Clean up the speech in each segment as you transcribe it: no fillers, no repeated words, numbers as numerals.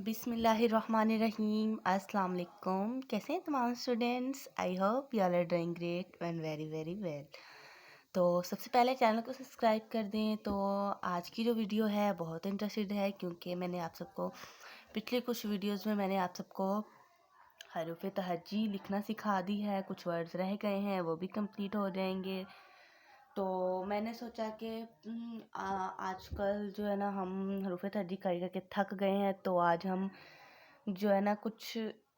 बिस्मिल्लाहिर्रहमानिर्रहीम। अस्सलाम वालेकुम। कैसे हैं तमाम students? I hope you all are doing great and very very well. तो सबसे पहले चैनल को सब्सक्राइब कर दें। तो आज की जो वीडियो है बहुत इंटरेस्टेड है, क्योंकि मैंने आप सबको पिछले कुछ वीडियोस में मैंने आप सबको हरूफ तहज्जी लिखना सिखा दी है। कुछ वर्ड्स रह गए हैं, वो भी कंप्लीट हो जाएंगे। तो मैंने सोचा कि आजकल जो है ना हम हरूफ तहज्जी करके थक गए हैं, तो आज हम जो है ना कुछ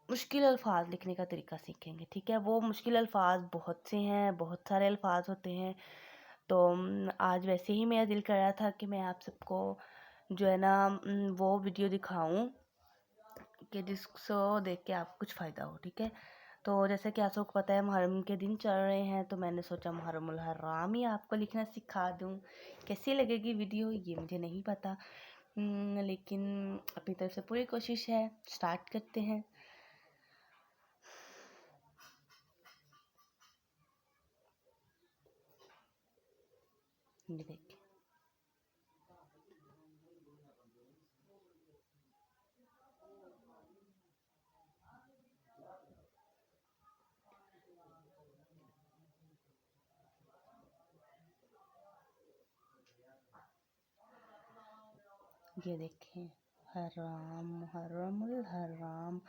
मुश्किल अल्फाज लिखने का तरीका सीखेंगे। ठीक है, वो मुश्किल अल्फाज बहुत से हैं, बहुत सारे अल्फाज होते हैं। तो आज वैसे ही मेरा दिल कर रहा था कि मैं आप सबको जो है ना वो वीडियो दिखाऊं कि जिसको देख के आपको कुछ फ़ायदा हो। ठीक है, तो जैसे कि आप सबको पता है मुहर्रम के दिन चल रहे हैं, तो मैंने सोचा मुहर्रमुल हराम ही आपको लिखना सिखा दूं। कैसी लगेगी वीडियो ये मुझे नहीं पता, लेकिन अपनी तरफ से पूरी कोशिश है। स्टार्ट करते हैं। ये देखिए, ये देखें, हराम, मुहर्रमुल हराम।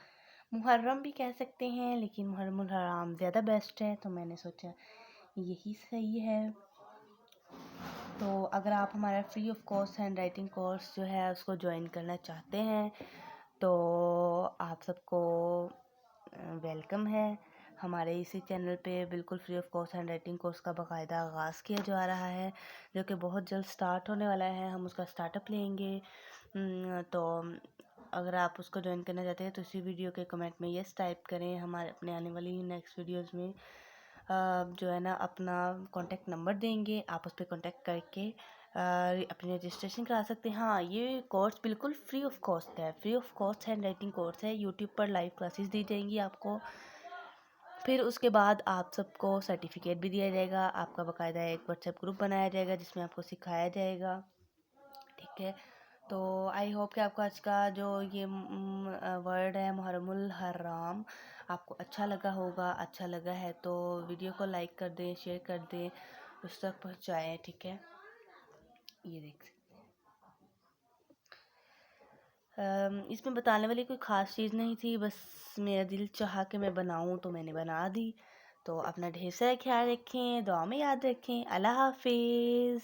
मुहर्रम भी कह सकते हैं, लेकिन मुहर्रमुल हराम ज़्यादा बेस्ट है, तो मैंने सोचा यही सही है। तो अगर आप हमारा free of cost hand writing course जो है उसको ज्वाइन करना चाहते हैं, तो आप सबको वेलकम है। हमारे इसी चैनल पे बिल्कुल free of cost hand writing course का बाकायदा आगाज़ किया जा रहा है, जो कि बहुत जल्द स्टार्ट होने वाला है। हम उसका स्टार्टअप लेंगे। तो अगर आप उसको ज्वाइन करना चाहते हैं तो इसी वीडियो के कमेंट में यस टाइप करें। हमारे अपने आने वाली नेक्स्ट वीडियोस में जो है ना अपना कॉन्टैक्ट नंबर देंगे, आप उस पर कॉन्टैक्ट करके अपनी रजिस्ट्रेशन करा सकते हैं। हाँ, ये कोर्स बिल्कुल फ्री ऑफ कॉस्ट है, free of cost hand writing course है। यूट्यूब पर लाइव क्लासेस दी जाएंगी आपको। फिर उसके बाद आप सबको सर्टिफिकेट भी दिया जाएगा। आपका बाकायदा एक व्हाट्सएप ग्रुप बनाया जाएगा जिसमें आपको सिखाया जाएगा। ठीक है, तो आई होप कि आपको आज का जो ये वर्ड है मुहर्रमुल हराम आपको अच्छा लगा होगा। अच्छा लगा है तो वीडियो को लाइक कर दें, शेयर कर दें, उस तक पहुँचाएँ। ठीक है, ये देख सकते हैं। इसमें बताने वाली कोई ख़ास चीज़ नहीं थी, बस मेरा दिल चाहा कि मैं बनाऊं तो मैंने बना दी। तो अपना ढेर सारा ख्याल रखें, दुआ में याद रखें। अल्लाह हाफिज़।